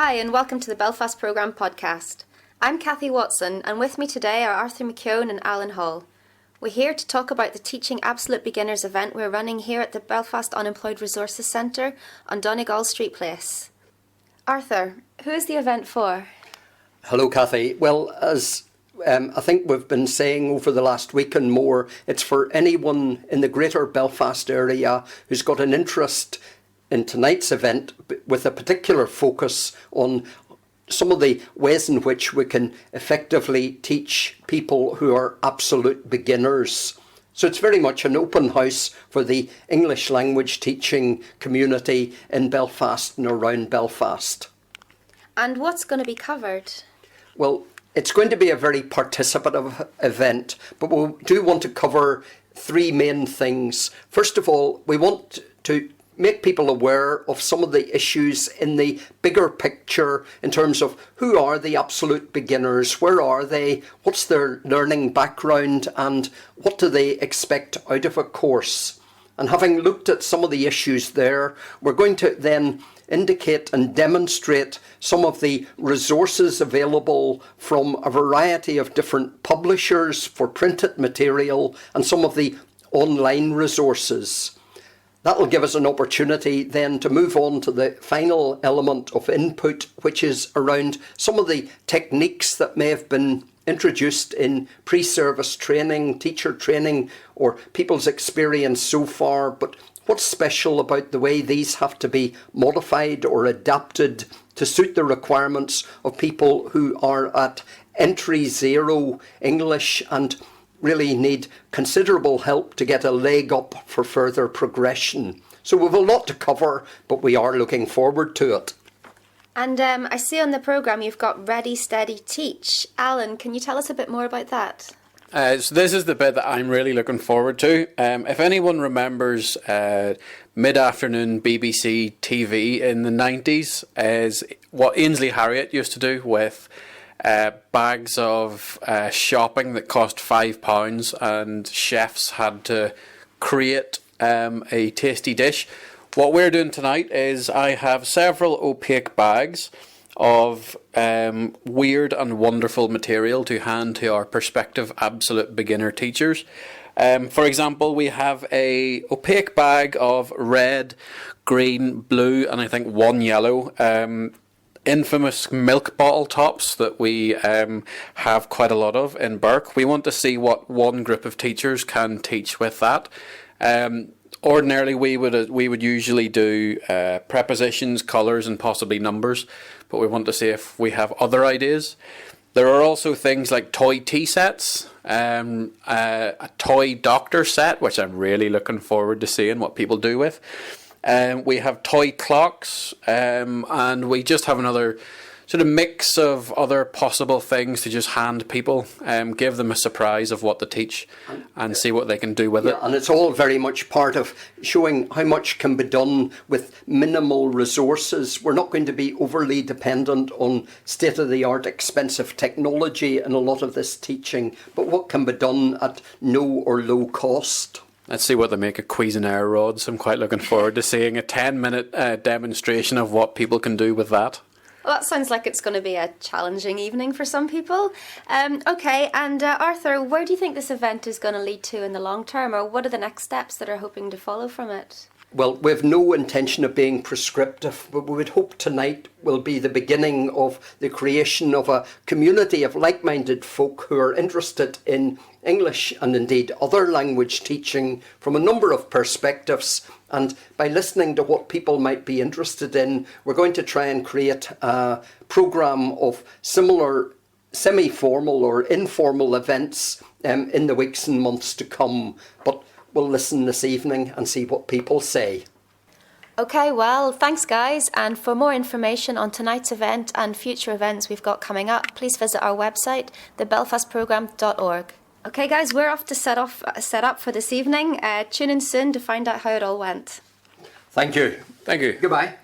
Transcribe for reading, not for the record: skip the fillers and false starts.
Hi, and welcome to the Belfast Programme podcast. I'm Cathy Watson, and with me today are Arthur McKeown and Alan Hall. We're here to talk about the Teaching Absolute Beginners event we're running here at the Belfast Unemployed Resources Centre on Donegal Street Place. Arthur, who is the event for? Hello, Cathy. Well, as I think we've been saying over the last week and more, it's for anyone in the greater Belfast area who's got an interest in tonight's event with a particular focus on some of the ways in which we can effectively teach people who are absolute beginners. So it's very much an open house for the English language teaching community in Belfast and around Belfast. And what's going to be covered? Well, it's going to be a very participative event, but we do want to cover three main things. First of all, we want to make people aware of some of the issues in the bigger picture in terms of who are the absolute beginners, where are they, what's their learning background, and what do they expect out of a course. And having looked at some of the issues there, we're going to then indicate and demonstrate some of the resources available from a variety of different publishers for printed material and some of the online resources. That will give us an opportunity then to move on to the final element of input, which is around some of the techniques that may have been introduced in pre-service training, teacher training, or people's experience so far, but what's special about the way these have to be modified or adapted to suit the requirements of people who are at entry zero English and really need considerable help to get a leg up for further progression. So we have a lot to cover, but we are looking forward to it. And I see on the programme you've got Ready, Steady, Teach. Alan, can you tell us a bit more about that? So this is the bit that I'm really looking forward to. If anyone remembers mid-afternoon BBC TV in the 90s, is what Ainsley Harriott used to do with bags of shopping that cost £5, and chefs had to create a tasty dish. What we're doing tonight is I have several opaque bags of weird and wonderful material to hand to our prospective absolute beginner teachers. For example, we have a opaque bag of red, green, blue, and I think one yellow infamous milk bottle tops that we have quite a lot of in Burke. We want to see what one group of teachers can teach with that. Ordinarily, we would usually do prepositions, colours, and possibly numbers, but we want to see if we have other ideas. There are also things like toy tea sets, a toy doctor set, which I'm really looking forward to seeing what people do with. We have toy clocks, and we just have another sort of mix of other possible things to just hand people, give them a surprise of what to teach and see what they can do with it. And it's all very much part of showing how much can be done with minimal resources. We're not going to be overly dependent on state-of-the-art expensive technology in a lot of this teaching, but what can be done at no or low cost. Let's see what they make of Cuisinart rods. I'm quite looking forward to seeing a 10-minute demonstration of what people can do with that. Well, that sounds like it's going to be a challenging evening for some people. Okay, and Arthur, where do you think this event is going to lead to in the long term, or what are the next steps that are hoping to follow from it? Well, we have no intention of being prescriptive, but we would hope tonight will be the beginning of the creation of a community of like-minded folk who are interested in English and indeed other language teaching from a number of perspectives. And by listening to what people might be interested in, we're going to try and create a programme of similar semi-formal or informal events in the weeks and months to come. But we'll listen this evening and see what people say. Okay, well, thanks guys, and for more information on tonight's event and future events we've got coming up, please visit our website, thebelfastprogramme.org. Okay guys, we're off to set up for this evening. Tune in soon to find out how it all went. Thank you. Thank you. Goodbye.